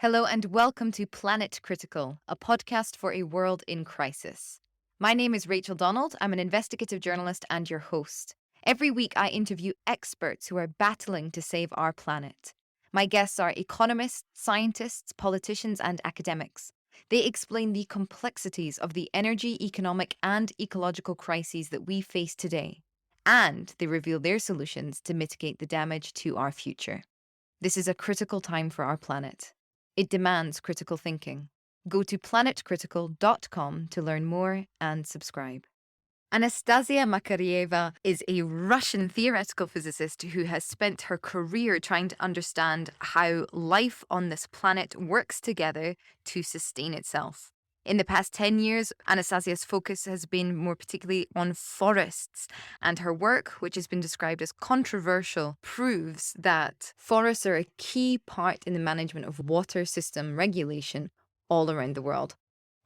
Hello and welcome to Planet Critical, a podcast for a world in crisis. My name is Rachel Donald. I'm an investigative journalist and your host. Every week, I interview experts who are battling to save our planet. My guests are economists, scientists, politicians, and academics. They explain the complexities of the energy, economic, and ecological crises that we face today, and they reveal their solutions to mitigate the damage to our future. This is a critical time for our planet. It demands critical thinking. Go to planetcritical.com to learn more and subscribe. Anastassia Makarieva is a Russian theoretical physicist who has spent her career trying to understand how life on this planet works together to sustain itself. In the past 10 years, Anastassia's focus has been more particularly on forests, and her work, which has been described as controversial, proves that forests are a key part in the management of water system regulation all around the world.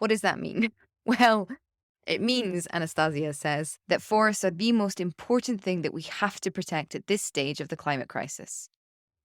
What does that mean? Well, it means, Anastasia says, that forests are the most important thing that we have to protect at this stage of the climate crisis.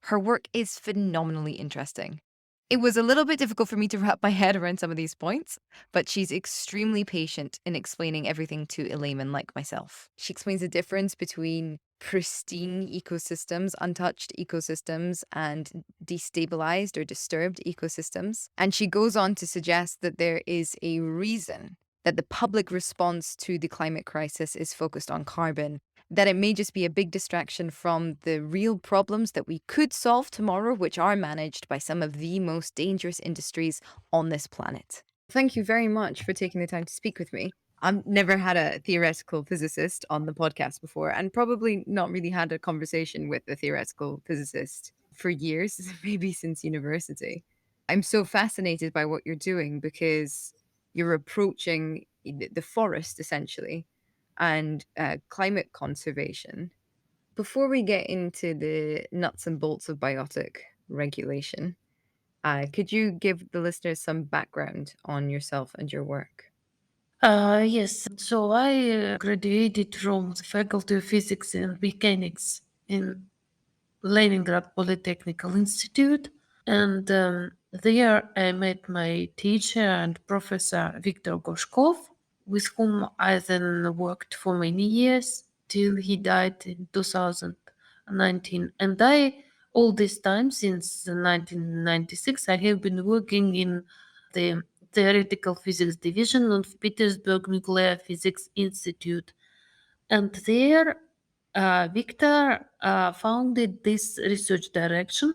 Her work is phenomenally interesting. It was a little bit difficult for me to wrap my head around some of these points, but she's extremely patient in explaining everything to a layman like myself. She explains the difference between pristine ecosystems, untouched ecosystems, and destabilized or disturbed ecosystems. And she goes on to suggest that there is a reason that the public response to the climate crisis is focused on carbon, that it may just be a big distraction from the real problems that we could solve tomorrow, which are managed by some of the most dangerous industries on this planet. Thank you very much for taking the time to speak with me. I've never had a theoretical physicist on the podcast before, and probably not really had a conversation with a theoretical physicist for years, maybe since university. I'm so fascinated by what you're doing because you're approaching the forest essentially and climate conservation. Before we get into the nuts and bolts of biotic regulation, could you give the listeners some background on yourself and your work? Yes, so I graduated from the Faculty of Physics and Mechanics in Leningrad Polytechnical Institute, and there I met my teacher and professor Viktor Gorshkov, with whom I then worked for many years till he died in 2019. And all this time, since 1996, I have been working in the Theoretical Physics Division of Petersburg Nuclear Physics Institute. And there, Victor founded this research direction,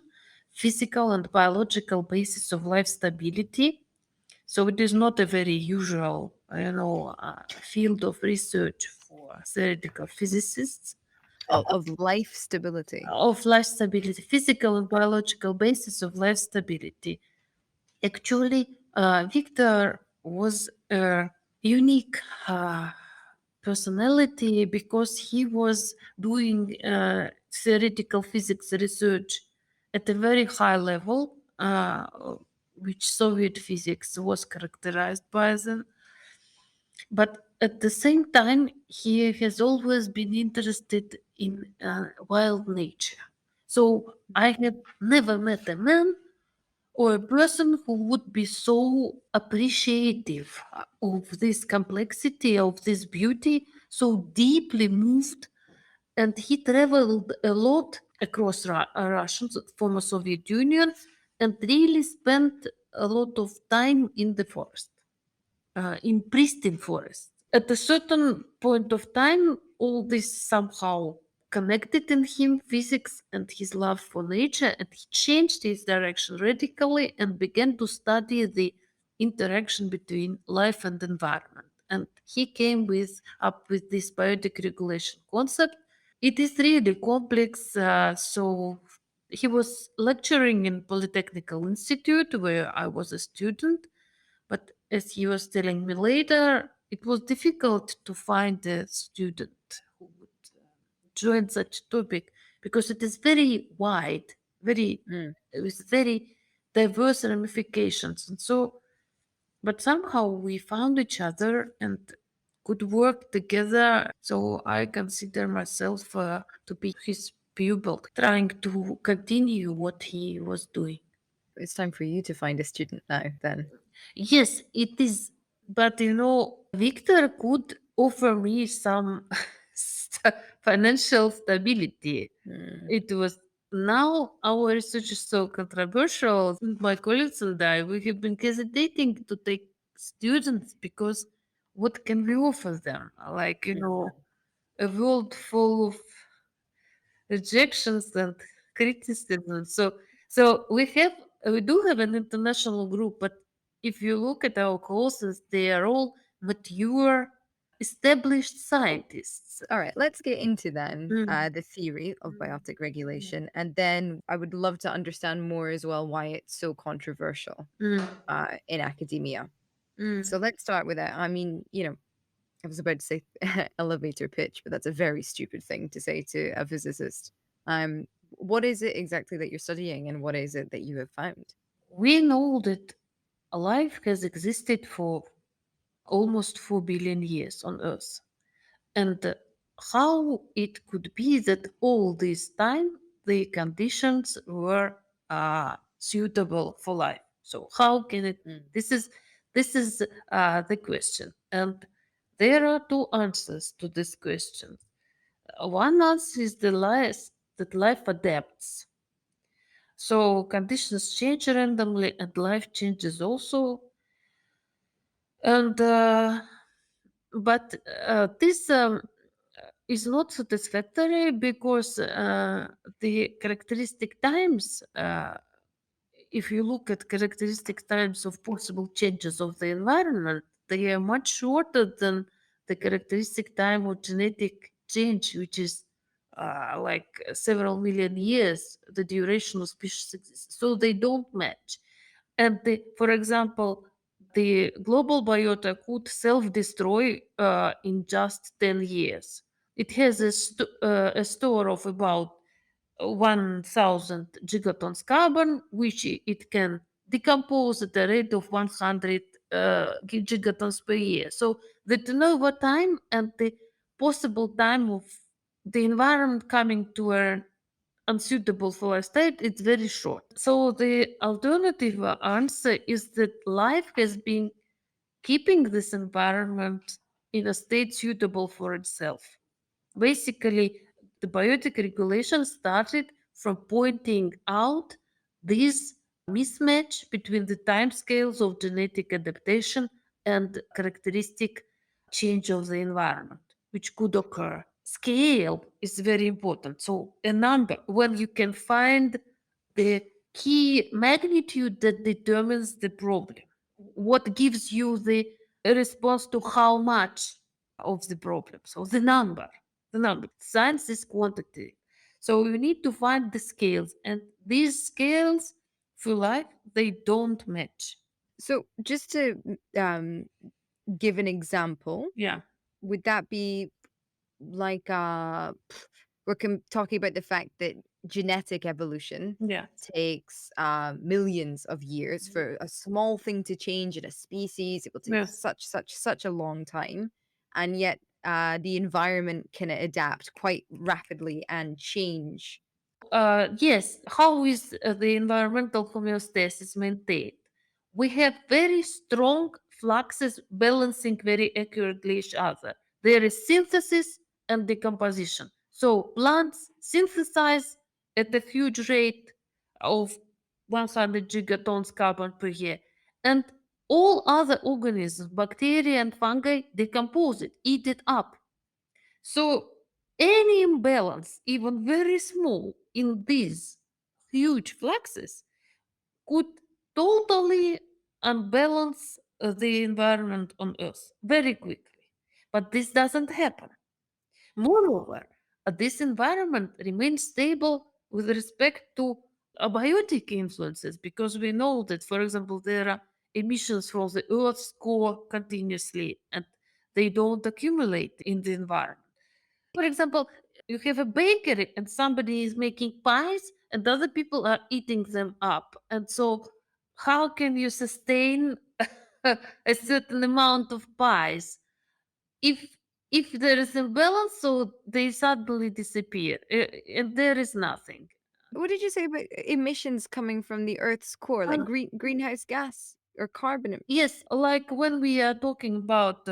Physical and Biological Basis of Life Stability. So it is not a very usual, field of research for theoretical physicists. Of life stability. Of life stability, physical and biological basis of life stability. Actually, Victor was a unique personality because he was doing theoretical physics research at a very high level, which Soviet physics was characterized by then. But at the same time, he has always been interested in wild nature. So I have never met a man or a person who would be so appreciative of this complexity, of this beauty, so deeply moved. And he traveled a lot across Russia, former Soviet Union, and really spent a lot of time in the forest, in pristine forest. At a certain point of time, all this somehow connected in him, physics and his love for nature, and he changed his direction radically and began to study the interaction between life and environment. And he came up with this biotic regulation concept. It is really complex. So he was lecturing in Polytechnical Institute where I was a student, but as he was telling me later, it was difficult to find a student who would join such a topic because it is very wide, very Mm. with very diverse ramifications. And so, but somehow we found each other and could work together. So I consider myself to be his pupil, trying to continue what he was doing. It's time for you to find a student now, then. Yes, it is. But Victor could offer me some financial stability. Mm. It was now our research is so controversial. My colleagues and I, we have been hesitating to take students because what can we offer them? Like, a world full of rejections and criticism. So we do have an international group, but if you look at our courses, they are all mature, established scientists. All right, let's get into then Mm, the theory of biotic regulation, and then I would love to understand more as well why it's so controversial mm, in academia. mm. So let's start with that. I mean, I was about to say elevator pitch, but that's a very stupid thing to say to a physicist. What is it exactly that you're studying, and what is it that you have found? We know that life has existed for almost 4 billion years on Earth. And how it could be that all this time the conditions were suitable for life? So how can it? Mm. This is the question, and there are two answers to this question. One answer is the life that life adapts. So conditions change randomly, and life changes also. And but this is not satisfactory because the characteristic times, if you look at characteristic times of possible changes of the environment, they are much shorter than the characteristic time of genetic change, which is like several million years, the duration of species exists. So they don't match. And for example, the global biota could self-destroy in just 10 years. It has a store of about 1,000 gigatons carbon, which it can decompose at the rate of 100 gigatons per year. So the turnover time and the possible time of the environment coming to an unsuitable for a state, it's very short. So the alternative answer is that life has been keeping this environment in a state suitable for itself. Basically, the biotic regulation started from pointing out this mismatch between the timescales of genetic adaptation and characteristic change of the environment, which could occur. Scale is very important. So, a number, when you can find the key magnitude that determines the problem, what gives you the response to how much of the problem. So, the number. Science is quantitative. So you need to find the scales, and these scales for life they don't match. So, just to give an example, Yeah, would that be like talking about the fact that genetic evolution yeah. takes millions of years for a small thing to change in a species? It will take Yeah. such a long time, and yet the environment can adapt quite rapidly and change. Yes, how is the environmental homeostasis maintained? We have very strong fluxes balancing very accurately each other. There is synthesis and decomposition. So plants synthesize at a huge rate of 100 gigatons carbon per year. And all other organisms, bacteria and fungi, decompose it, eat it up. So any imbalance, even very small, in these huge fluxes could totally unbalance the environment on Earth very quickly. But this doesn't happen. Moreover, this environment remains stable with respect to abiotic influences because we know that, for example, there are emissions from the Earth's core continuously and they don't accumulate in the environment. For example, you have a bakery and somebody is making pies and other people are eating them up. And so, how can you sustain a certain amount of pies? If there is imbalance, so they suddenly disappear and there is nothing. What did you say about emissions coming from the Earth's core, like And greenhouse gas or carbon? yes, like when we are talking about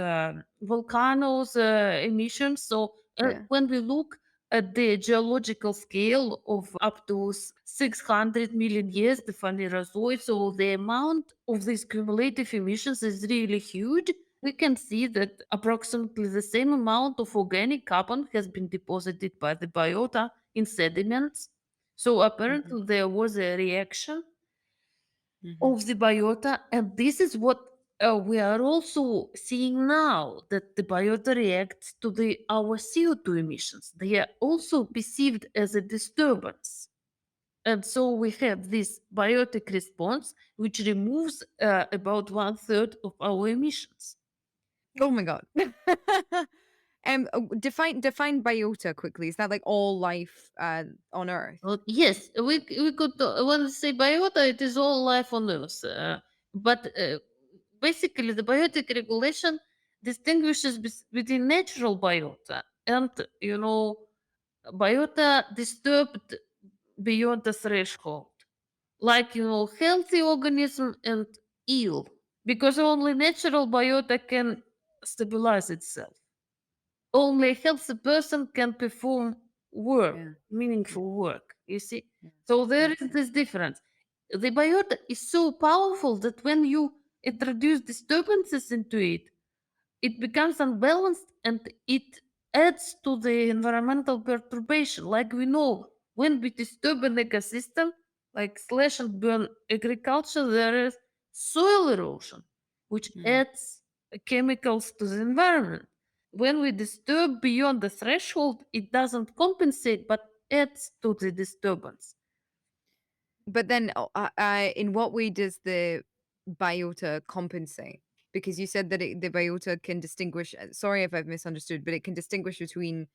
volcanoes emissions, so Yeah. when we look at the geological scale of up to 600 million years, the Phanerozoic, so the amount of these cumulative emissions is really huge. We can see that approximately the same amount of organic carbon has been deposited by the biota in sediments. So Mhm, apparently there was a reaction mhm. of the biota, and this is what we are also seeing now, that the biota reacts to the our CO2 emissions. They are also perceived as a disturbance, and so we have this biotic response which removes about one third of our emissions. Oh my god. Define biota quickly. Is that like all life on Earth? Yes, we could when we say biota, it is all life on Earth. But basically, the biotic regulation distinguishes between natural biota and biota disturbed beyond the threshold, like healthy organism and ill, because only natural biota can stabilize itself. Only a healthy person can perform work, Yeah. Yeah. meaningful work, you see. Yeah. So there Yeah. is this difference. The biota is so powerful that when you introduce disturbances into it, it becomes unbalanced and it adds to the environmental perturbation. Like we know, when we disturb an ecosystem, like slash and burn agriculture, there is soil erosion, which Mm. adds chemicals to the environment. When we disturb beyond the threshold, it doesn't compensate but adds to the disturbance. But then, in what way does the biota compensate? Because you said that the biota can distinguish. Sorry if I've misunderstood, but it can distinguish between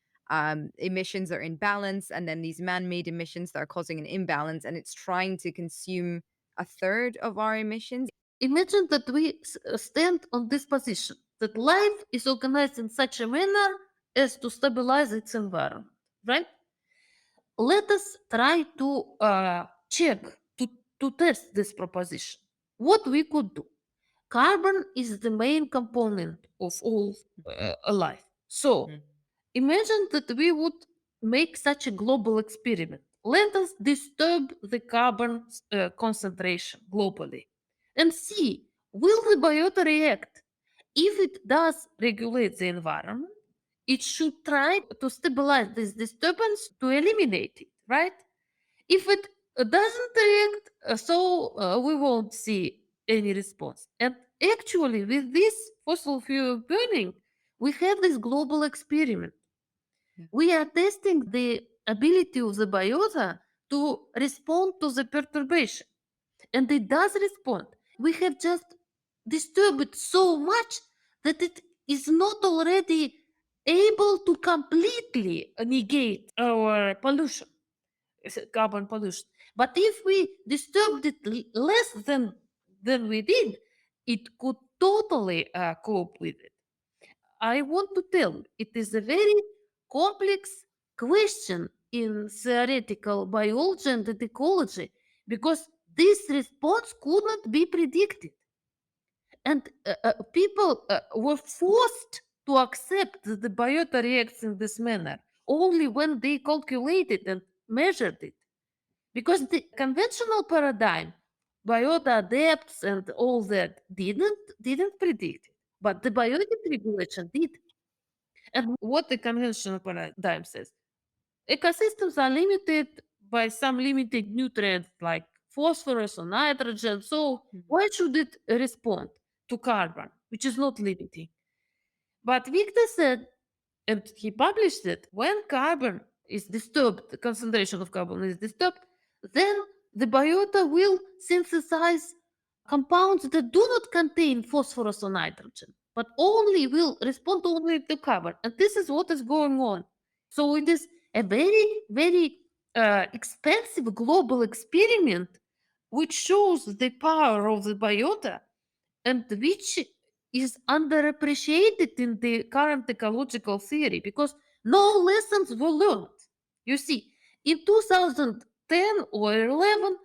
emissions that are in balance and then these man-made emissions that are causing an imbalance, and it's trying to consume a third of our emissions. Imagine that we stand on this position, that life is organized in such a manner as to stabilize its environment, right? Let us try to check, to test this proposition. What we could do. Carbon is the main component of all life. So Mhm, imagine that we would make such a global experiment. Let us disturb the carbon concentration globally and see, will the biota react? If it does regulate the environment, it should try to stabilize this disturbance to eliminate it, right? If it doesn't react, we won't see any response. And actually, with this fossil fuel burning, we have this global experiment. yeah. We are testing the ability of the biota to respond to the perturbation. And it does respond. We have just disturbed it so much that it is not already able to completely negate our pollution, carbon pollution. But if we disturbed it less than we did, it could totally cope with it. I want to tell you, it is a very complex question in theoretical biology and ecology because this response could not be predicted. And people were forced to accept that the biota reacts in this manner only when they calculated and measured it. Because the conventional paradigm, biota adapts and all that, didn't predict it. But the biotic regulation did. And what the conventional paradigm says, ecosystems are limited by some limited nutrients like phosphorus or nitrogen. So Mhm. why should it respond to carbon, which is not limiting? But Victor said, and he published it, when carbon is disturbed, the concentration of carbon is disturbed, then the biota will synthesize compounds that do not contain phosphorus or nitrogen, but only will respond only to carbon. And this is what is going on. So it is a very, very expensive global experiment which shows the power of the biota and which is underappreciated in the current ecological theory because no lessons were learned. You see, in 10 or 11,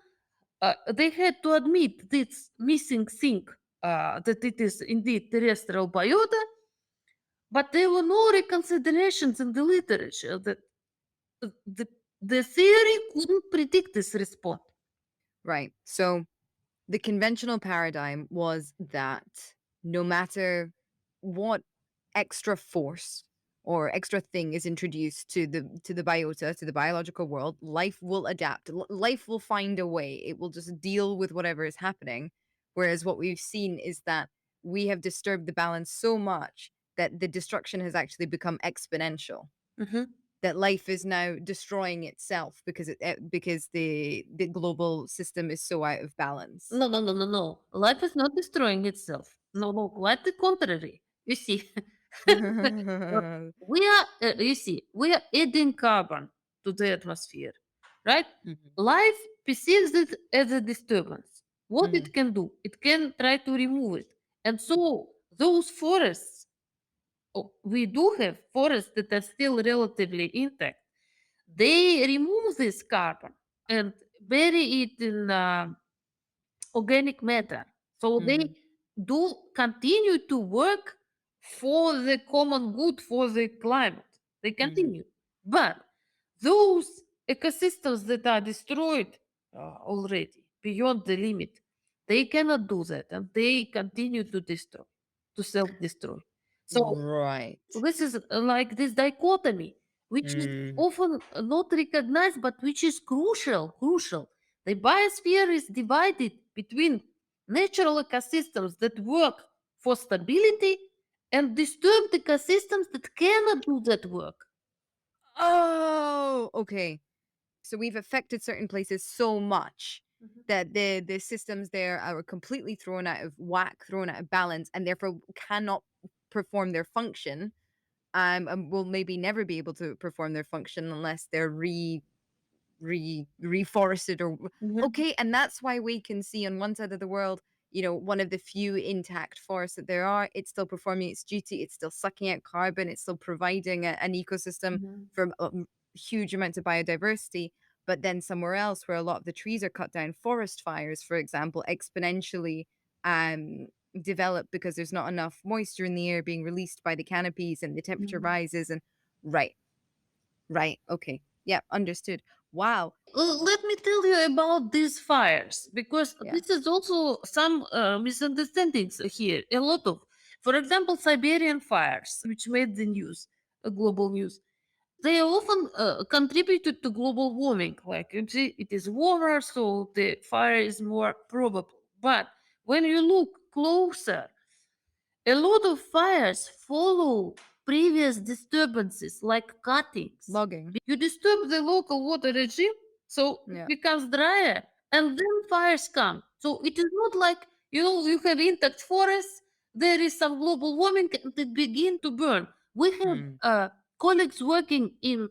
they had to admit this missing thing, that it is indeed terrestrial biota, but there were no reconsiderations in the literature that the, the theory couldn't predict this response. Right. So the conventional paradigm was that no matter what extra force or extra thing is introduced to the biota, to the biological world, life will adapt. Life will find a way. It will just deal with whatever is happening. Whereas what we've seen is that we have disturbed the balance so much that the destruction has actually become exponential. Mhm. That life is now destroying itself because because the global system is so out of balance. No, no, no, no, no. Life is not destroying itself. No, no, quite the contrary. You see, you see, we are adding carbon to the atmosphere, right? Mhm, Life perceives it as a disturbance. What mhm, it can do, it can try to remove it. And so those forests, we do have forests that are still relatively intact. They remove this carbon and bury it in organic matter. So they mhm, do continue to work for the common good, for the climate. They mhm. continue. But those ecosystems that are destroyed already beyond the limit, they cannot do that and they continue to destroy, to self destroy. So Right. this is like this dichotomy, which is Mm, often not recognized, but which is crucial. Crucial. The biosphere is divided between natural ecosystems that work for stability and disturbed ecosystems that cannot do that work. oh, okay. So we've affected certain places so much Mhm. that the systems there are completely thrown out of whack, thrown out of balance, and therefore cannot perform their function. And will maybe never be able to perform their function unless they're reforested or Mhm. okay, and that's why we can see on one side of the world, one of the few intact forests that there are, it's still performing its duty, it's still sucking out carbon, it's still providing an ecosystem Mhm. for huge amounts of biodiversity. But then somewhere else where a lot of the trees are cut down, forest fires, for example, exponentially um develop because there's not enough moisture in the air being released by the canopies and the temperature Mhm. rises and right, right, okay, yeah, understood. Wow. Let me tell you about these fires because Yeah. this is also some misunderstandings here. A lot of, for example, Siberian fires, which made the news, global news. They often contributed to global warming. Like you see, it is warmer, so the fire is more probable. But when you look closer, a lot of fires follow previous disturbances like cuttings. Logging. You disturb the local water regime, so it Yeah. becomes drier, and then fires come. So it is not like you have intact forests, there is some global warming, and it begin to burn. We have Mm, colleagues working in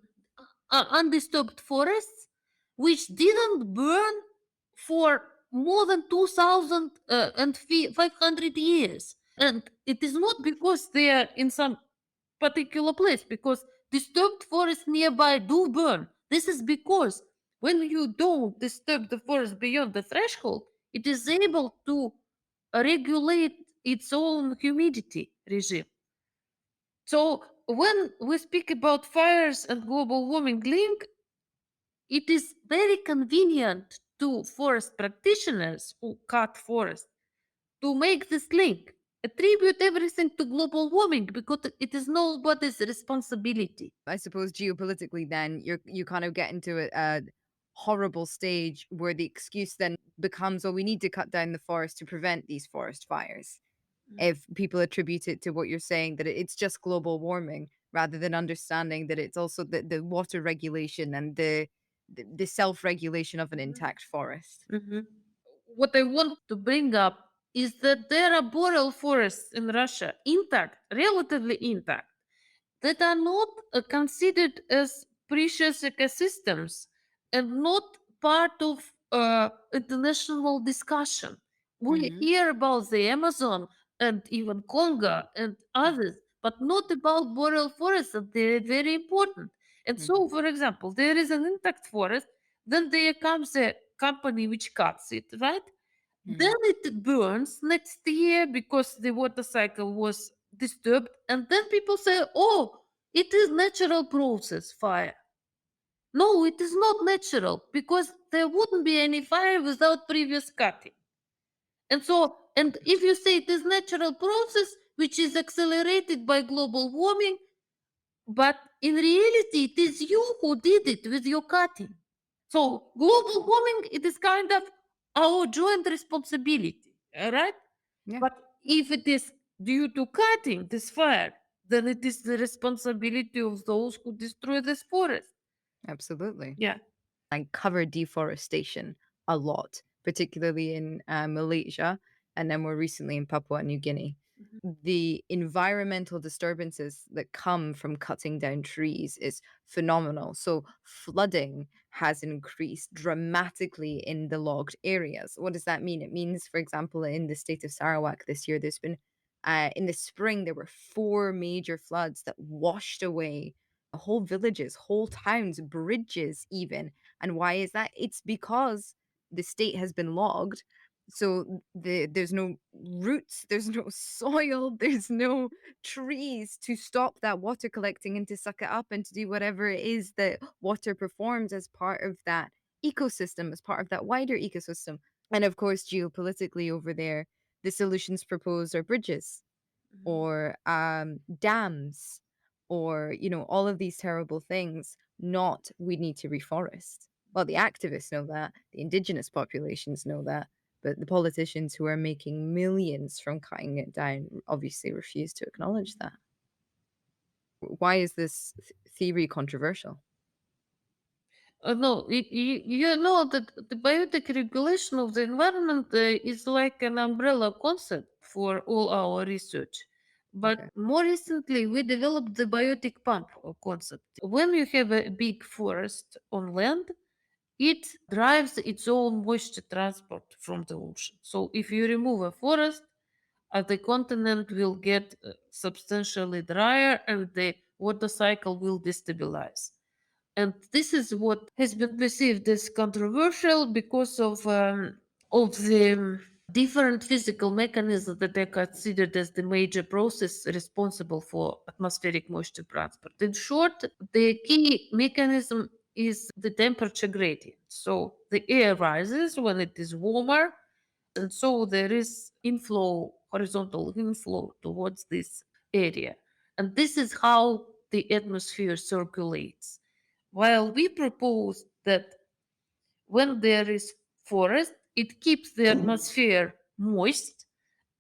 undisturbed forests, which didn't burn for more than 2,500 years. And it is not because they are in some particular place, because disturbed forests nearby do burn. This is because when you don't disturb the forest beyond the threshold, it is able to regulate its own humidity regime. So when we speak about fires and global warming link, it is very convenient to forest practitioners who cut forests to make this link, attribute everything to global warming because it is nobody's responsibility. I suppose geopolitically then you kind of get into a horrible stage where the excuse then becomes, "Oh, we need to cut down the forest to prevent these forest fires." If people attribute it to what you're saying, that it's just global warming rather than understanding that it's also the water regulation and the self-regulation of an intact forest. Mhm. What I want to bring up is that there are boreal forests in Russia, intact, relatively intact, that are not considered as precious ecosystems and not part of international discussion. We Mhm, hear about the Amazon and even Congo and others, but not about boreal forests, and they're very important. And mhm, so, for example, there is an intact forest Then there comes a company which cuts it, right? Mm. Then it burns next year because the water cycle was disturbed. And then people say, oh, it is natural process fire. No, it is not natural because there wouldn't be any fire without previous cutting. And so, and if you say it is natural process which is accelerated by global warming, but in reality, it is you who did it with your cutting. So global warming, it is kind of our joint responsibility, all right? Yeah, But if it is due to cutting this fire, then it is the responsibility of those who destroy this forest. absolutely. Yeah. I cover deforestation a lot, particularly in Malaysia and then more recently in Papua New Guinea. The environmental disturbances that come from cutting down trees is phenomenal. So, flooding has increased dramatically in the logged areas. What does that mean? It means, for example, in the state of Sarawak this year, there's been in the spring, there were four major floods that washed away whole villages, whole towns, bridges, even. And why is that? It's because the state has been logged. So there's no roots, there's no soil, there's no trees to stop that water collecting and to suck it up and to do whatever it is that water performs as part of that ecosystem, as part of that wider ecosystem. And of course, geopolitically over there, the solutions proposed are bridges or dams or all of these terrible things, not we need to reforest. Well, the activists know that, the indigenous populations know that, but the politicians who are making millions from cutting it down obviously refuse to acknowledge that. Why is this theory controversial? No, you know that the biotic regulation of the environment is like an umbrella concept for all our research. But Okay. more recently, we developed the biotic pump concept. When you have a big forest on land, it drives its own moisture transport from the ocean. So if you remove a forest, the continent will get substantially drier and the water cycle will destabilize. And this is what has been perceived as controversial because of the different physical mechanisms that are considered as the major process responsible for atmospheric moisture transport. In short, the key mechanism is the temperature gradient. So the air rises when it is warmer, and so there is inflow, horizontal inflow towards this area. And this is how the atmosphere circulates. While we propose that when there is forest, it keeps the atmosphere moist,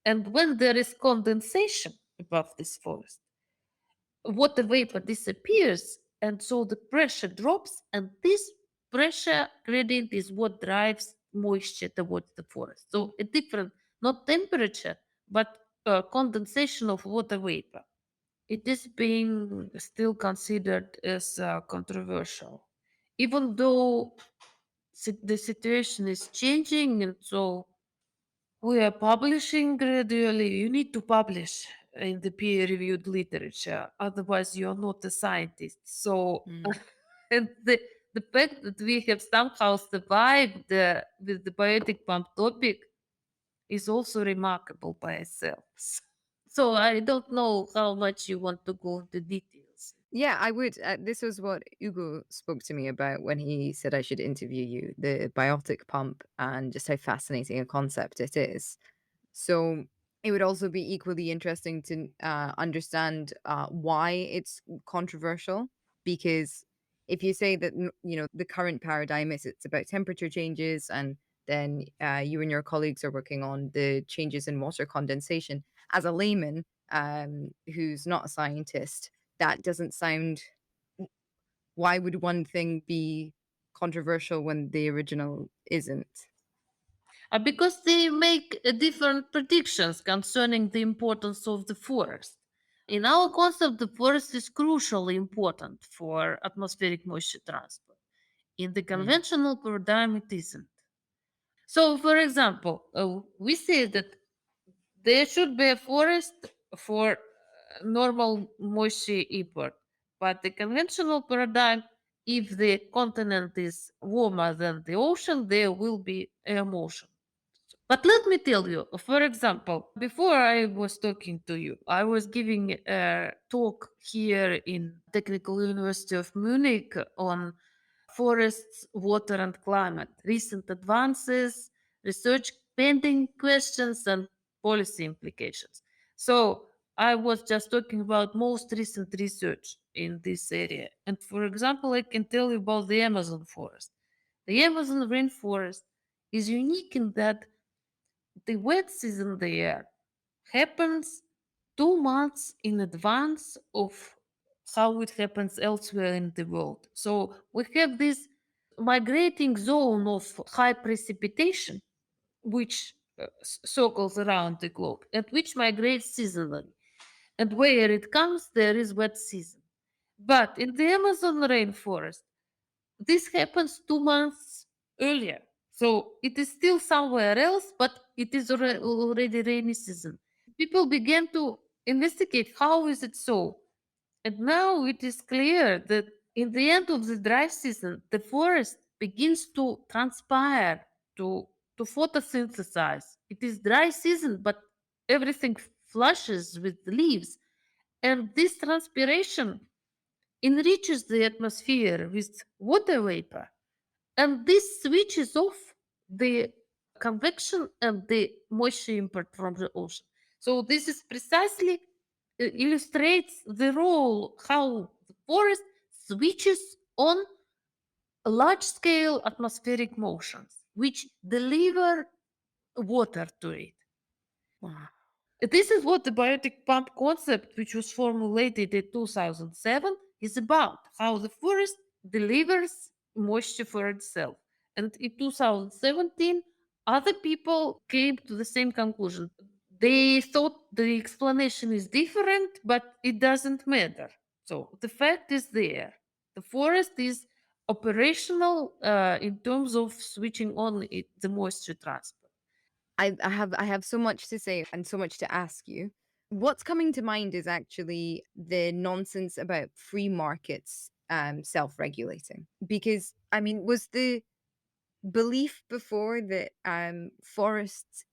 and when there is condensation above this forest, water vapor disappears, and so the pressure drops, and this pressure gradient is what drives moisture towards the forest. So a different, not temperature, but condensation of water vapor. It is being still considered as controversial, even though the situation is changing, and so we are publishing gradually. You need to publish in the peer-reviewed literature, otherwise you are not a scientist. So, Mm. and the fact that we have somehow survived with the biotic pump topic is also remarkable by itself. So I don't know how much you want to go into details. Yeah, I would. This was what Ugo spoke to me about when he said I should interview you, the biotic pump, and just how fascinating a concept it is. So it would also be equally interesting to understand why it's controversial. Because if you say that the current paradigm is it's about temperature changes, and then you and your colleagues are working on the changes in water condensation, as a layman who's not a scientist, that doesn't sound. Why would one thing be controversial when the original isn't? Because they make different predictions concerning the importance of the forest. In our concept, the forest is crucially important for atmospheric moisture transport. In the Mm. conventional paradigm, it isn't. So, for example, we say that there should be a forest for normal moisture import, but the conventional paradigm if the continent is warmer than the ocean, there will be air motion. But let me tell you, for example, before I was talking to you, I was giving a talk here in Technical University of Munich on forests, water, and climate, recent advances, research pending questions, and policy implications. So I was just talking about most recent research in this area. And for example, I can tell you about the Amazon forest. The Amazon rainforest is unique in that the wet season there happens 2 months in advance of how it happens elsewhere in the world. So we have this migrating zone of high precipitation, which circles around the globe and which migrates seasonally. And where it comes, there is wet season. But in the Amazon rainforest, this happens 2 months earlier. So it is still somewhere else, but it is already rainy season. People began to investigate how is it so. And now it is clear that in the end of the dry season, the forest begins to transpire, to, to photosynthesize. It is dry season, but everything flushes with leaves. And this transpiration enriches the atmosphere with water vapor, and this switches off the convection and the moisture import from the ocean. So this is precisely illustrates the role how the forest switches on large scale atmospheric motions which deliver water to it. Wow. This is what the biotic pump concept, which was formulated in 2007, is about, how the forest delivers moisture for itself. And in 2017, other people came to the same conclusion. They thought the explanation is different, but it doesn't matter. So the fact is there. The forest is operational in terms of switching on the moisture transport. I have so much to say and so much to ask you. What's coming to mind is actually the nonsense about free markets self-regulating. Because I mean, was the belief before that forests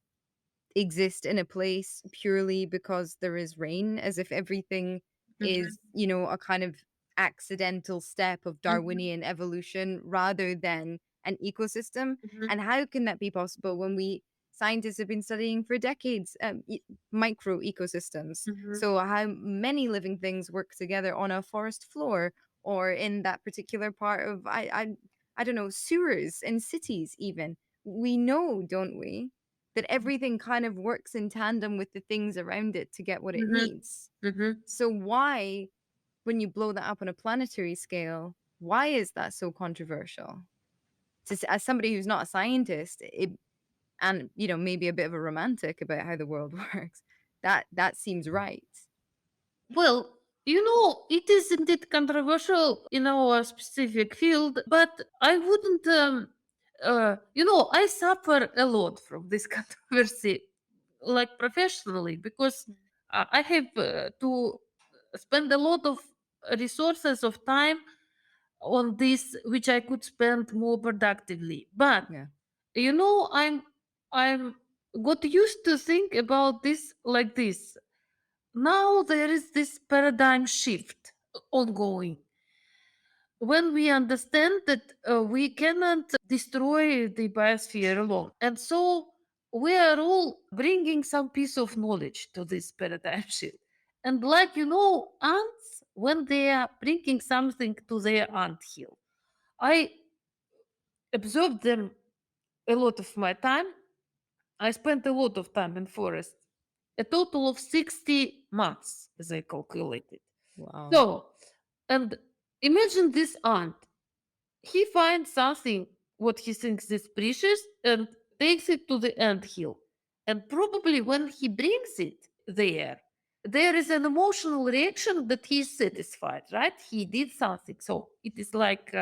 exist in a place purely because there is rain, as if everything Mhm, is, a kind of accidental step of mhm, Darwinian evolution rather than an ecosystem? mhm, And how can that be possible when scientists have been studying for decades micro ecosystems? mhm, So, how many living things work together on a forest floor or in that particular part of, I don't know, sewers in cities, even? We know, don't we, that everything kind of works in tandem with the things around it to get what it mhm, needs. mhm, So why, when you blow that up on a planetary scale, why is that so controversial? As somebody who's not a scientist, and maybe a bit of a romantic about how the world works, that seems right. Well, it is indeed controversial in our specific field, but I wouldn't, I suffer a lot from this controversy, like professionally, because I have to spend a lot of resources of time on this, which I could spend more productively. But Yeah. I'm got used to think about this like this. Now there is this paradigm shift ongoing when we understand that we cannot destroy the biosphere alone. And so we are all bringing some piece of knowledge to this paradigm shift. And like, ants, when they are bringing something to their ant hill, I observed them a lot of my time. I spent a lot of time in forest, a total of 60 months, as I calculated. Wow. So, and imagine this ant. He finds something what he thinks is precious and takes it to the ant hill. And probably when he brings it there is an emotional reaction that he is satisfied, right? He did something. So it is like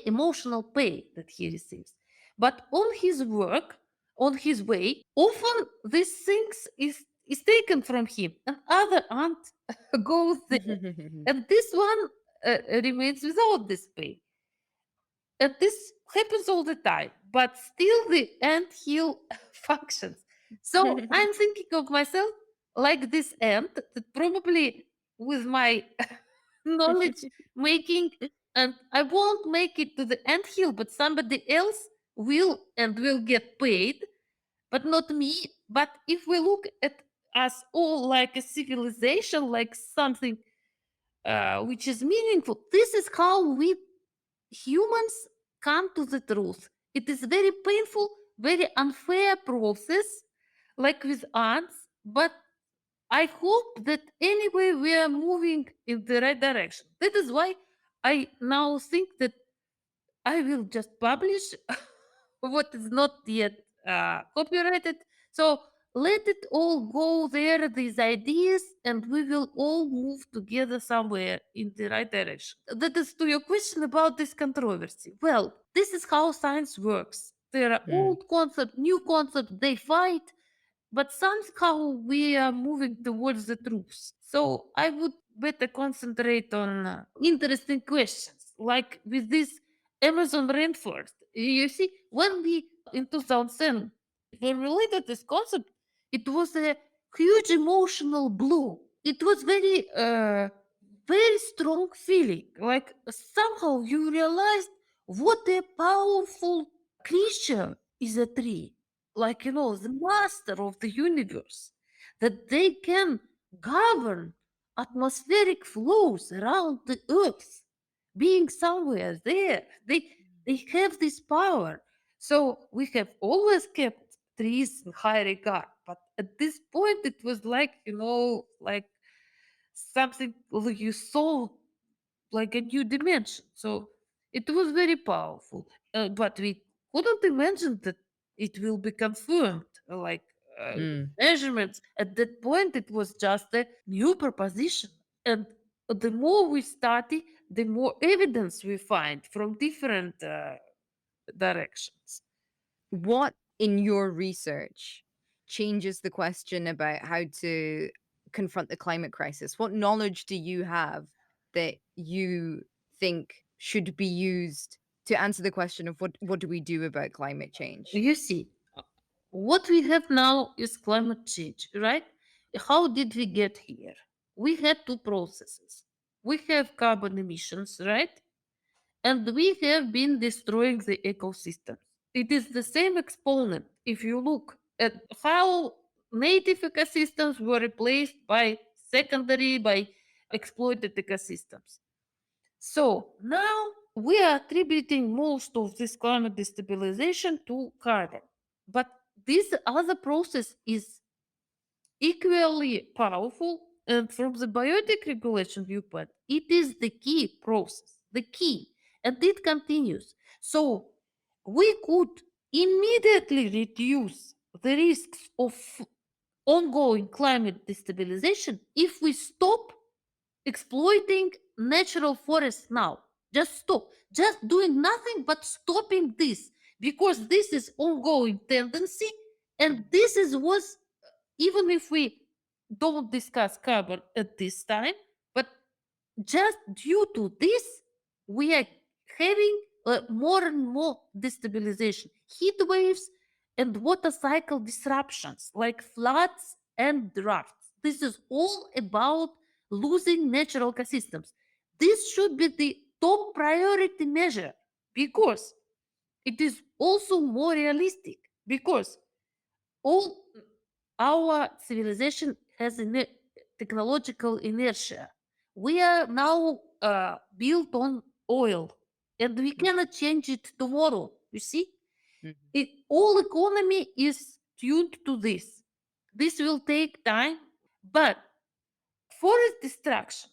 emotional pay that he receives. But on his work, on his way, often these things is taken from him, and other ant goes there. And this one remains without this pain. And this happens all the time, but still the ant hill functions. So I'm thinking of myself like this ant that probably with my knowledge making, and I won't make it to the ant hill, but somebody else will and will get paid, but not me. But if we look at us all like a civilization, like something which is meaningful, this is how we humans come to the truth. It is very painful, very unfair process, like with ants, but I hope that anyway we are moving in the right direction. That is why I now think that I will just publish what is not yet copyrighted. So let it all go there, these ideas, and we will all move together somewhere in the right direction. That is to your question about this controversy. Well, this is how science works. There are Mm. old concepts, new concepts, they fight, but somehow we are moving towards the truth. So I would better concentrate on interesting questions, like with this Amazon rainforest. You see, when we in 2010 formulated this concept, it was a huge emotional blow. It was very strong feeling. Like somehow you realized what a powerful creature is a tree, like the master of the universe, that they can govern atmospheric flows around the earth, being somewhere there. They have this power. So we have always kept trees in high regard, but at this point it was like like something you saw, like a new dimension. So it was very powerful. But we couldn't imagine that it will be confirmed, like Mm. measurements. At that point, it was just a new proposition. And the more we study, the more evidence we find from different directions. What in your research changes the question about how to confront the climate crisis? What knowledge do you have that you think should be used to answer the question of what do we do about climate change? You see, what we have now is climate change, right? How did we get here? We had two processes. We have carbon emissions, right? And we have been destroying the ecosystem. It is the same exponent if you look at how native ecosystems were replaced by secondary, by exploited ecosystems. So now we are attributing most of this climate destabilization to carbon. But this other process is equally powerful, and from the biotic regulation viewpoint, it is the key process, the key, and it continues. So we could immediately reduce the risks of ongoing climate destabilization if we stop exploiting natural forests now. Just stop. Just doing nothing but stopping this, because this is ongoing tendency, and this is was, even if we don't discuss carbon at this time, but just due to this, we are having more and more destabilization, heat waves, and water cycle disruptions like floods and droughts. This is all about losing natural ecosystems. This should be the top priority measure, because it is also more realistic, because all our civilization has a technological inertia. We are now built on oil, and we cannot change it tomorrow. You see, Mhm. all economy is tuned to this. This will take time, but forest destruction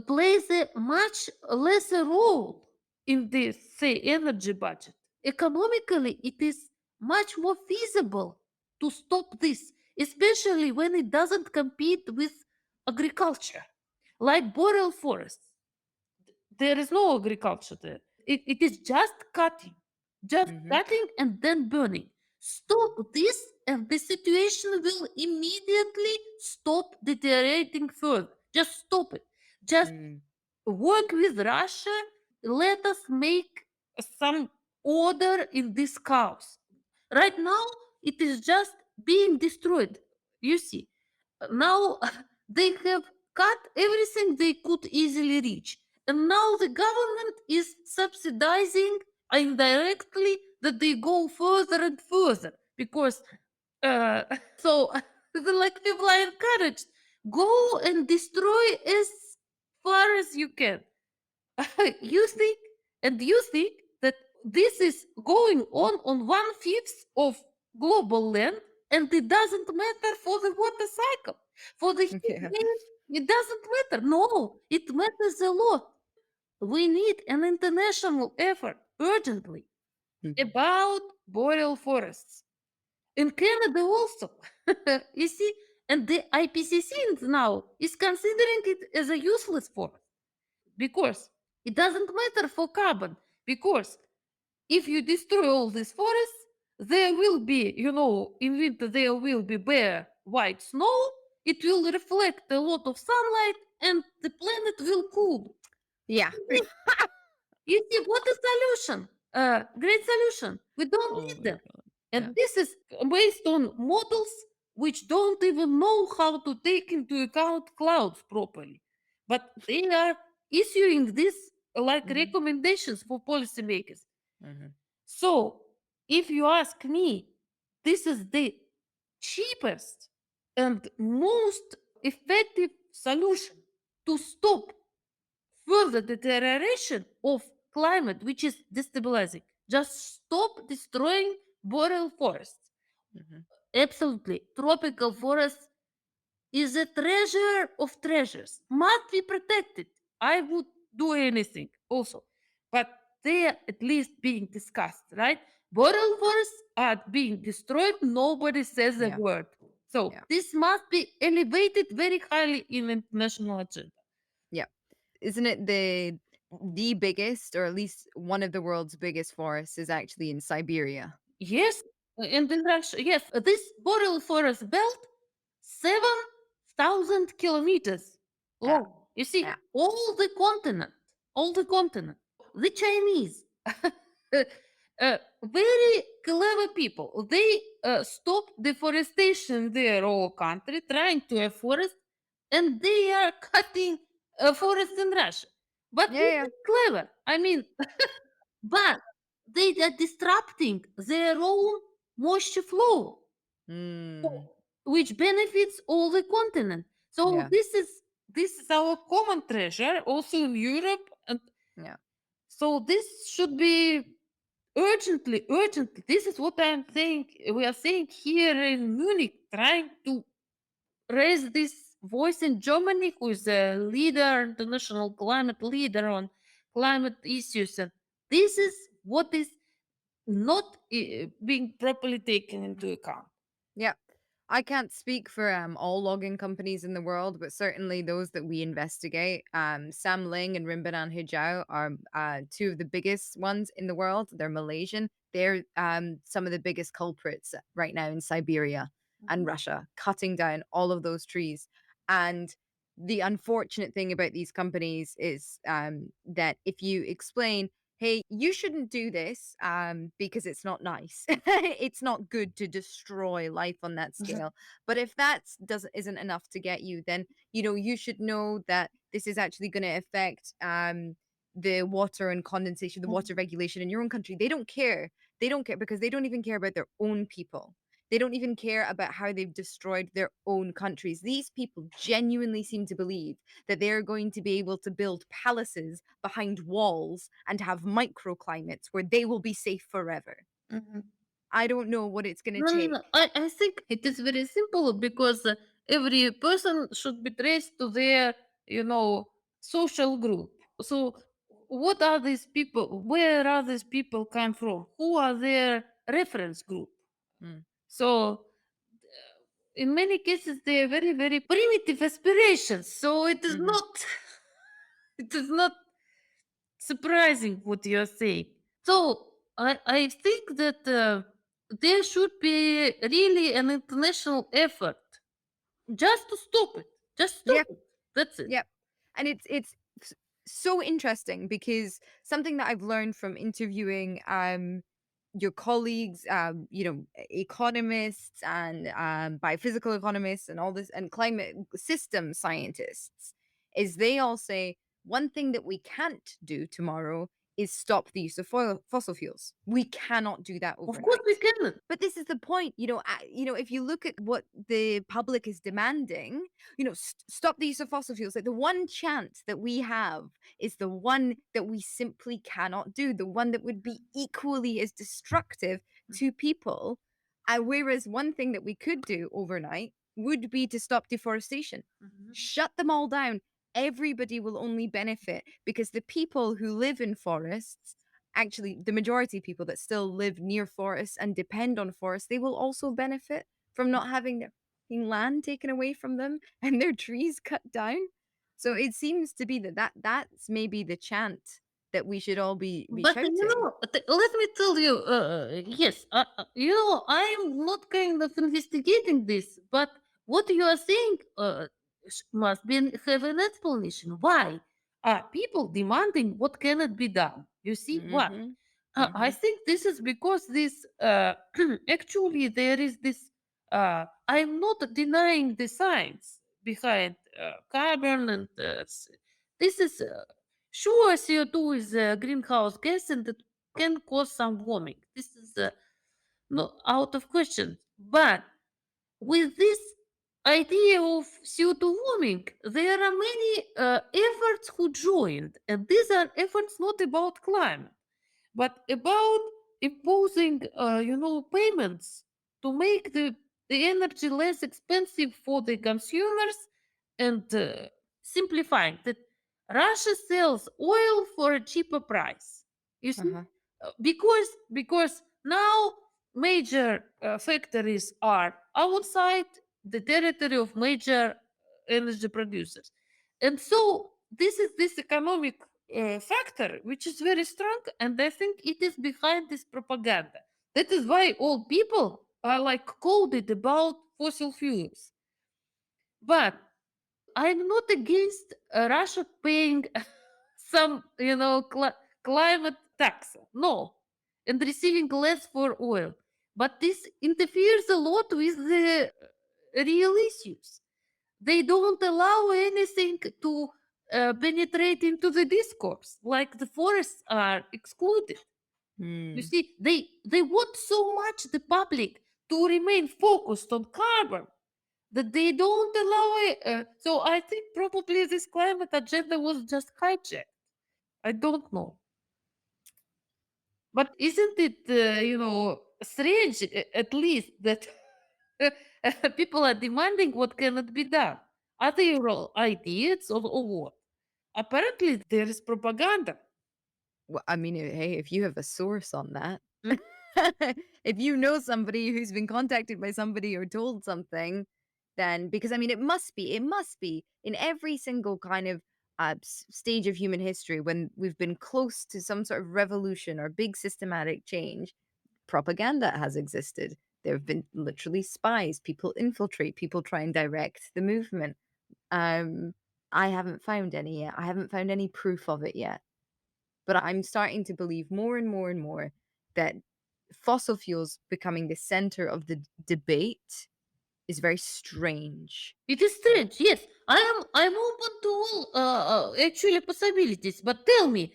plays a much lesser role in this, say, energy budget. Economically, it is much more feasible to stop this, especially when it doesn't compete with agriculture, like boreal forests. There is no agriculture there. It is just Mhm. cutting and then burning. Stop this, and the situation will immediately stop deteriorating further. Just stop it. Just Mm. work with Russia. Let us make some order in this chaos. Right now, it is just being destroyed. You see, now they have cut everything they could easily reach. And now the government is subsidizing indirectly that they go further and further because so like people are encouraged, go and destroy as far as you can. You think, and you think that this is going on 1/5 of global land, and it doesn't matter for the water cycle, for the heat Yeah. wave, it doesn't matter. No, it matters a lot. We need an international effort urgently Mhm. about boreal forests in Canada also. You see, and the IPCC now is considering it as a useless forest because it doesn't matter for carbon. Because if you destroy all these forests, there will be, in winter there will be bare white snow. It will reflect a lot of sunlight, and the planet will cool. Yeah. You see, what a solution! Great solution. We don't Oh need my them. God. Yeah. And this is based on models which don't even know how to take into account clouds properly. But they are issuing this like Mhm. recommendations for policymakers. Mhm. So, if you ask me, this is the cheapest and most effective solution to stop further deterioration of climate, which is destabilizing. Just stop destroying boreal forests. Mhm. Absolutely. Tropical forests is a treasure of treasures, must be protected. I would do anything also. But they are at least being discussed, right? Boreal forests are being destroyed, nobody says a Yeah. word. So Yeah. this must be elevated very highly in the international agenda. Yeah. Isn't it the biggest, or at least one of the world's biggest forests is actually in Siberia? Yes, and in Russia, yes, this boreal forest belt, 7,000 kilometers Yeah. long. You see, Yeah. all the continent. The Chinese, very clever people. They stopped deforestation in their whole country, trying to have forest, and they are cutting forests in Russia. But Yeah. this Yeah. is clever. I mean, but they are disrupting their own moisture flow, Mm. which benefits all the continent. So Yeah. this is our common treasure, also in Europe, and Yeah. so this should be urgently, urgently. This is what I'm saying. We are saying here in Munich, trying to raise this voice in Germany, who is a leader, international climate leader on climate issues, and this is what is not being properly taken into account. Yeah. I can't speak for all logging companies in the world, but certainly those that we investigate, Sam Ling and Rimbanan Hijau are two of the biggest ones in the world. They're Malaysian. They're some of the biggest culprits right now in Siberia and Russia, cutting down all of those trees. And the unfortunate thing about these companies is that if you explain, hey, you shouldn't do this because it's not nice. It's not good to destroy life on that scale. But if that doesn't isn't enough to get you, then you should know that this is actually going to affect the water and condensation, the water regulation in your own country. They don't care. They don't care because they don't even care about their own people. They don't even care about how they've destroyed their own countries. These people genuinely seem to believe that they're going to be able to build palaces behind walls and have microclimates where they will be safe forever. Mhm. I don't know what it's going to No, no, take. no. I think it is very simple because every person should be traced to their, social group. So, what are these people? Where are these people come from? Who are their reference group? Mm. So, in many cases, they are very, very primitive aspirations. So it is Mhm. not, it is not surprising what you are saying. So I think that there should be really an international effort just to stop it. Just stop Yeah, it. That's it. yeah. And it's So interesting, because something that I've learned from interviewing your colleagues, economists and biophysical economists and all this, and climate system scientists, is they all say one thing that we can't do tomorrow is stop the use of fossil fuels. We cannot do that Of course, we overnight. cannot. But this is the point, if you look at what the public is demanding, stop the use of fossil fuels. Like, the one chance that we have is the one that we simply cannot do, the one that would be equally as destructive to people. Whereas one thing that we could do overnight would be to stop deforestation. Mhm. Shut them all down. Everybody will only benefit, because the people who live in forests, actually, the majority of people that still live near forests and depend on forests, they will also benefit from not having their fucking land taken away from them and their trees cut down. So it seems to be that's maybe the chant that we should all be But shouting. let me tell you, yes, I'm not kind of investigating this, but what you are saying must have an explanation. Why are people demanding what cannot be done? You see, what? Mhm. I Mhm. think this is because this actually there is this. I'm not denying the science behind carbon and this is sure CO2 is a greenhouse gas and it can cause some warming. This is not out of question. But with this idea of CO2 warming, there are many efforts who joined, and these are efforts not about climate but about imposing payments to make the energy less expensive for the consumers and simplifying that Russia sells oil for a cheaper price, you see. Uh-huh. Because now major factories are outside the territory of major energy producers, and so this is this economic factor which is very strong, and I think it is behind this propaganda. That is why all people are like coded about fossil fuels. But I'm not against Russia paying some climate tax, no, and receiving less for oil, but this interferes a lot with the real issues. They don't allow anything to penetrate into the discourse, like the forests are excluded. You Hmm. see, they want so much the public to remain focused on carbon that they don't allow it. So I think probably this climate agenda was just hijacked. I don't know. But isn't it, strange at least that people are demanding what cannot be done? Are they all idiots or what? Apparently, there is propaganda. Well, I mean, hey, if you have a source on that, Mm. if you know somebody who's been contacted by somebody or told something, then, because I mean, it must be in every single kind of stage of human history when we've been close to some sort of revolution or big systematic change, propaganda has existed. There have been literally spies, people infiltrate, people try and direct the movement. Um, I haven't found any yet. I haven't found any proof of it yet. But I'm starting to believe more and more and more that fossil fuels becoming the center of the debate is very strange. It is strange. Yes, I'm open to all actually possibilities. But tell me,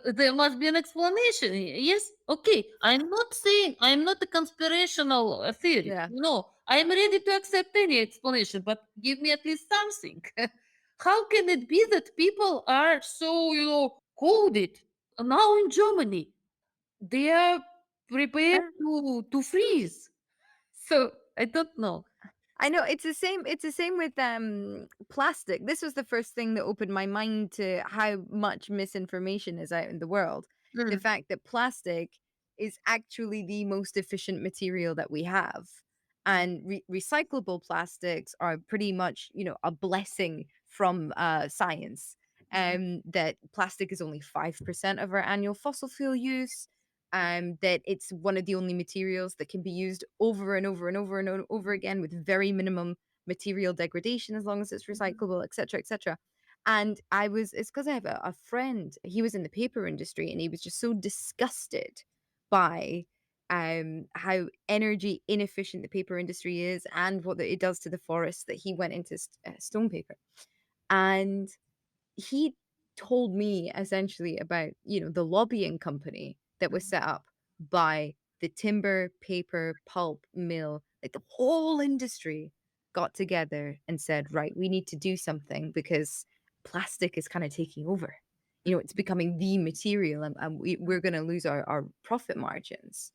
there must be an explanation. Yes, okay. I'm not saying I'm not a conspirational theory. Yeah. No, I'm ready to accept any explanation. But give me at least something. How can it be that people are so coded now in Germany? They are prepared to freeze. So I don't know. I know it's the same with plastic. This was the first thing that opened my mind to how much misinformation is out in the world. The Mm, fact that plastic is actually the most efficient material that we have. And recyclable plastics are pretty much, a blessing from science. mhm, That plastic is only 5% of our annual fossil fuel use, that it's one of the only materials that can be used over and over and over and over again with very minimum material degradation as long as it's mhm. recyclable, etc., etc. And it's because I have a friend, he was in the paper industry and he was just so disgusted by how energy inefficient the paper industry is and what it does to the forests that he went into stone paper. And he told me essentially about, the lobbying company that was set up by the timber, paper, pulp mill, like the whole industry got together and said, right, we need to do something because plastic is kind of taking over. It's becoming the material and we're going to lose our profit margins.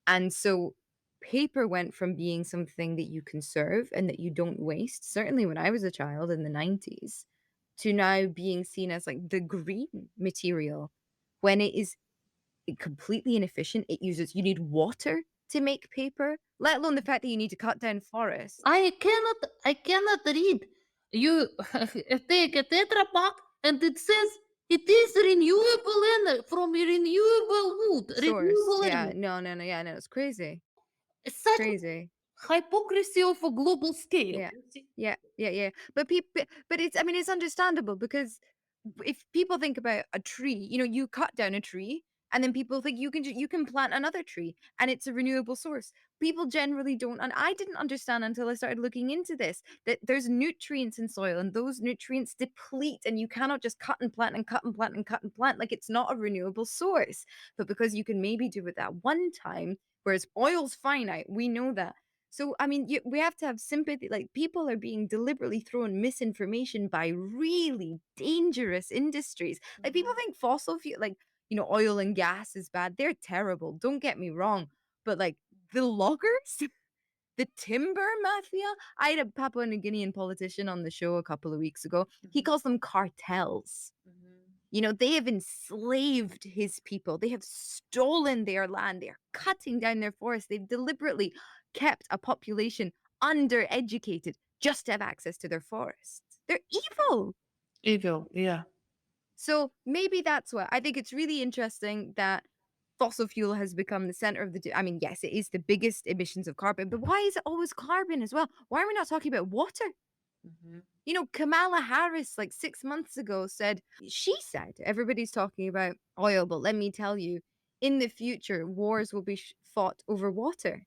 And so paper went from being something that you conserve and that you don't waste, certainly when I was a child in the 90s, to now being seen as like the green material when it is completely inefficient. You need water to make paper, let alone the fact that you need to cut down forests. I cannot read. You take a Tetra Pak and it says it is renewable energy from renewable wood, Source. renewable Yeah. energy. No, no, no. Yeah, no, it's crazy. It's such Crazy. hypocrisy of a global scale. Yeah. Yeah. Yeah. Yeah. But people, but it's understandable because if people think about a tree, you cut down a tree and then people think you can plant another tree and it's a renewable source. People generally don't, and I didn't understand until I started looking into this, that there's nutrients in soil and those nutrients deplete and you cannot just cut and plant and cut and plant and cut and plant. Like it's not a renewable source. But because you can maybe do it that one time, whereas oil's finite, we know that. So, I mean, we have to have sympathy. Like, people are being deliberately thrown misinformation by really dangerous industries. Like, people think fossil fuel, like, oil and gas is bad. They're terrible. Don't get me wrong. But, like, the loggers, the timber mafia. I had a Papua New Guinean politician on the show a couple of weeks ago. He calls them cartels. They have enslaved his people. They have stolen their land. They are cutting down their forests. They've deliberately kept a population undereducated just to have access to their forests. They're evil. Evil, yeah. So maybe that's what I think. It's really interesting that fossil fuel has become the center of I mean, yes, it is the biggest emissions of carbon, but why is it always carbon as well? Why are we not talking about water? Kamala Harris, like 6 months ago, she said, everybody's talking about oil, but let me tell you, in the future, wars will be fought over water.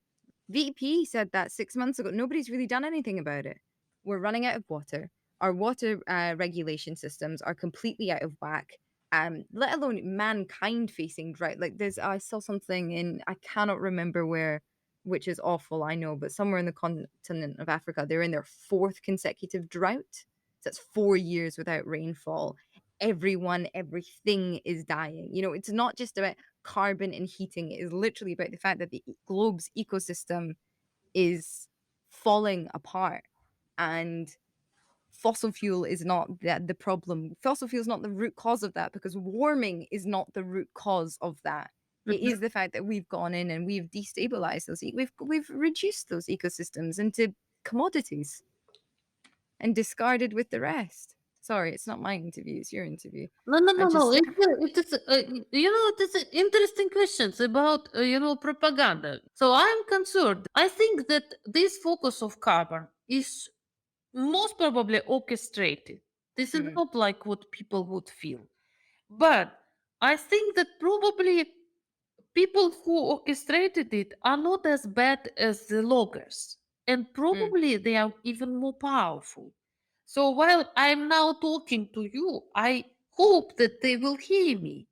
VP said that 6 months ago. Nobody's really done anything about it. We're running out of water. Our water regulation systems are completely out of whack. Let alone mankind facing drought. Like I saw something I cannot remember where, which is awful, I know, but somewhere in the continent of Africa, they're in their fourth consecutive drought. So that's 4 years without rainfall. Everything is dying. It's not just about carbon and heating. It is literally about the fact that the globe's ecosystem is falling apart. And fossil fuel is not the problem. Fossil fuel is not the root cause of that because warming is not the root cause of that. It is the fact that we've gone in and we've destabilized those. We've reduced those ecosystems into commodities and discarded with the rest. Sorry, it's not my interview; it's your interview. No, no, I no, no. just It is, it is interesting questions about, propaganda. So I'm concerned. I think that this focus of carbon is most probably orchestrated. This is not like what people would feel. But I think that probably people who orchestrated it are not as bad as the loggers. And probably they are even more powerful. So while I'm now talking to you, I hope that they will hear me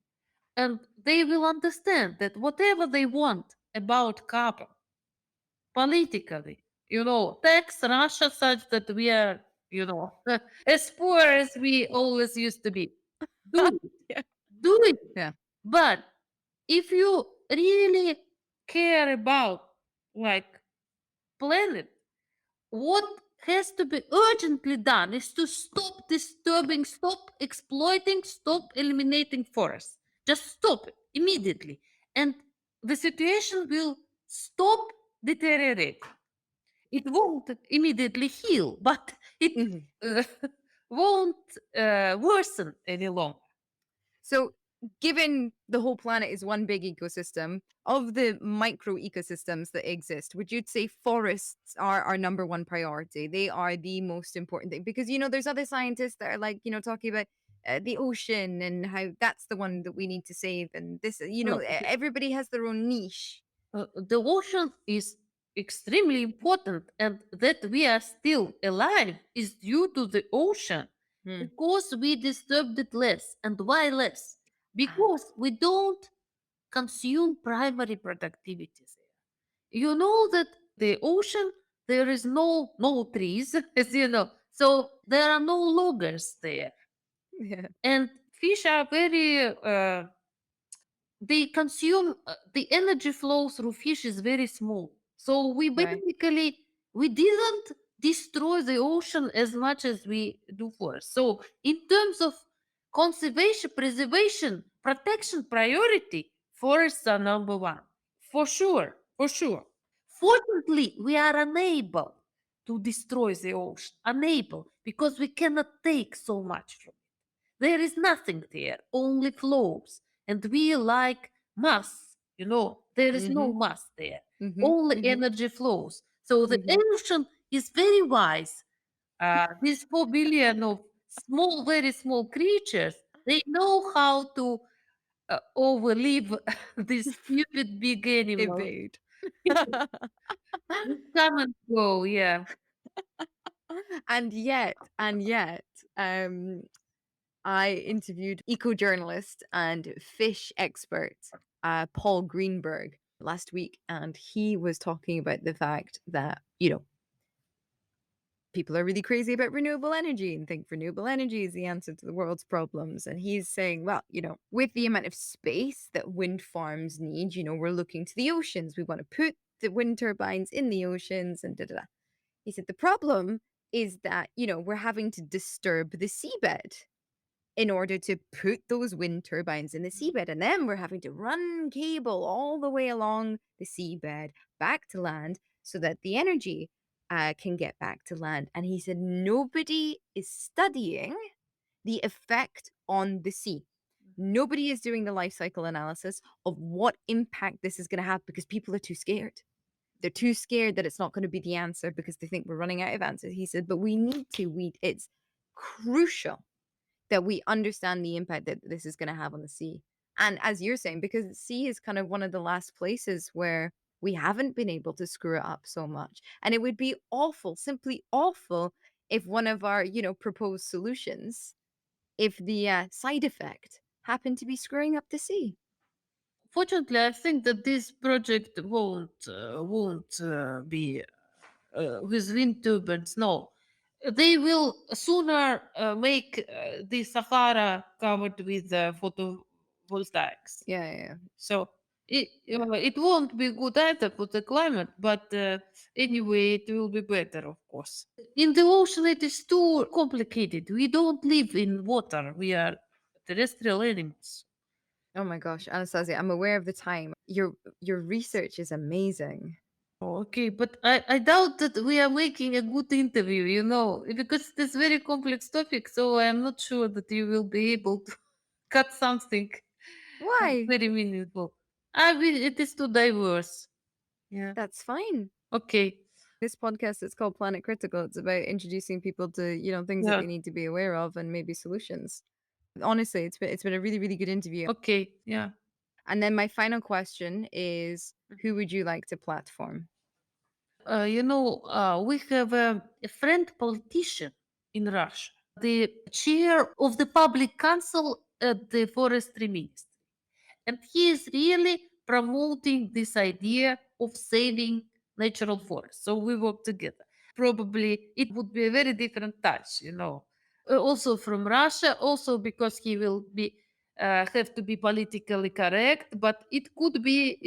and they will understand that whatever they want about carbon politically, tax Russia such that we are, as poor as we always used to be. Do it. yeah. Do it. Yeah. But if you really care about like planet, what has to be urgently done is to stop disturbing, stop exploiting, stop eliminating forests. Just stop it immediately. And the situation will stop deteriorating. It won't immediately heal, but it won't worsen any longer. So given the whole planet is one big ecosystem, of the micro ecosystems that exist, would you say forests are our number one priority? They are the most important thing because, there's other scientists that are like, talking about the ocean and how that's the one that we need to save. And this, No, everybody has their own niche. the ocean is extremely important, and that we are still alive is due to the ocean Hmm. because we disturbed it less. And why less? Ah, Because we don't consume primary productivities. You know that the ocean there is no trees, as you know, so there are no loggers there, yeah, and fish are very they consume the energy flow through fish is very small, so we right. basically we didn't destroy the ocean as much as we do forests. So in terms of conservation, preservation, protection priority, forests are number one, for sure, for sure. Fortunately, we are unable to destroy the ocean, unable, because we cannot take so much from it. There is nothing there, only flows. And we like mass, there is no Mm-hmm. mass there, Mm-hmm. only Mm-hmm. energy flows. So the Mm-hmm. ocean is very wise. These 4 billion of small, very small creatures, they know how to overlive these stupid big animals. Evade. Come and go, yeah. And yet, um, I interviewed eco-journalist and fish expert Paul Greenberg last week, and he was talking about the fact that people are really crazy about renewable energy and think renewable energy is the answer to the world's problems. And he's saying, well, with the amount of space that wind farms need, we're looking to the oceans. We want to put the wind turbines in the oceans and da da da. He said the problem is that, we're having to disturb the seabed in order to put those wind turbines in the seabed. And then we're having to run cable all the way along the seabed back to land so that the energy can get back to land. And he said nobody is studying the effect on the sea. Nobody is doing the life cycle analysis of what impact this is going to have because people are too scared. They're too scared that it's not going to be the answer because they think we're running out of answers. He said, but we need to. It's crucial that we understand the impact that this is going to have on the sea. And as you're saying, because the sea is kind of one of the last places where we haven't been able to screw it up so much. And it would be awful, simply awful, if one of our, proposed solutions, if the side effect happened to be screwing up the sea. Fortunately, I think that this project won't be with wind turbines. No, they will sooner make the Sahara covered with photovoltaics. Yeah, yeah, yeah. So it won't be good either for the climate, but anyway, it will be better, of course. In the ocean, it is too complicated. We don't live in water. We are terrestrial animals. Oh my gosh, Anastasia, I'm aware of the time. Your research is amazing. Okay, but I doubt that we are making a good interview, because it's very complex topic, so I'm not sure that you will be able to cut something Why? very meaningful. I mean, it is too diverse. Yeah. That's fine. Okay. This podcast is called Planet Critical. It's about introducing people to, things that Yeah. they need to be aware of and maybe solutions. Honestly, it's been a really, really good interview. Okay. Yeah. And then my final question is, who would you like to platform? We have a friend politician in Russia, the chair of the public council at the forestry ministry. And he is really promoting this idea of saving natural forests. So we work together. Probably it would be a very different touch. Also from Russia, also because he will be have to be politically correct, but it could be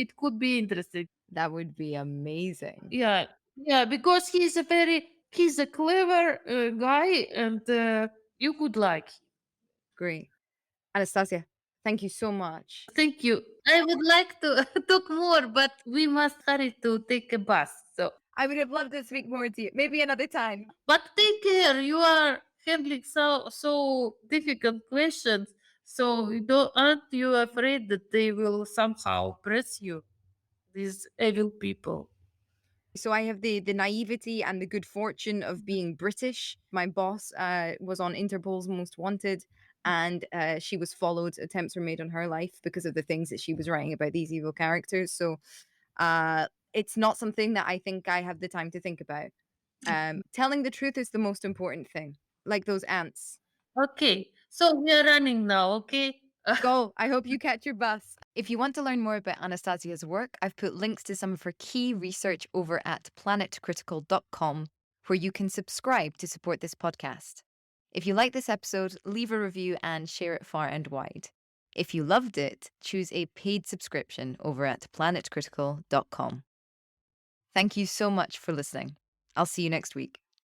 interesting. That would be amazing. Yeah, yeah, because he's a clever guy, and you could like him. Great. Anastasia, thank you so much. Thank you. I would like to talk more, but we must hurry to take a bus. So, I would have loved to speak more to you. Maybe another time. but take care. You are handling so difficult questions. So aren't you afraid that they will somehow oppress you, these evil people? So I have the naivety and the good fortune of being British. My boss was on Interpol's Most Wanted, and she was followed. Attempts were made on her life because of the things that she was writing about these evil characters. So it's not something that I think I have the time to think about. Telling the truth is the most important thing, like those ants. Okay, so we are running now, okay? Go. I hope you catch your bus. If you want to learn more about Anastasia's work, I've put links to some of her key research over at planetcritical.com, where you can subscribe to support this podcast. If you like this episode, leave a review and share it far and wide. If you loved it, choose a paid subscription over at planetcritical.com. Thank you so much for listening. I'll see you next week.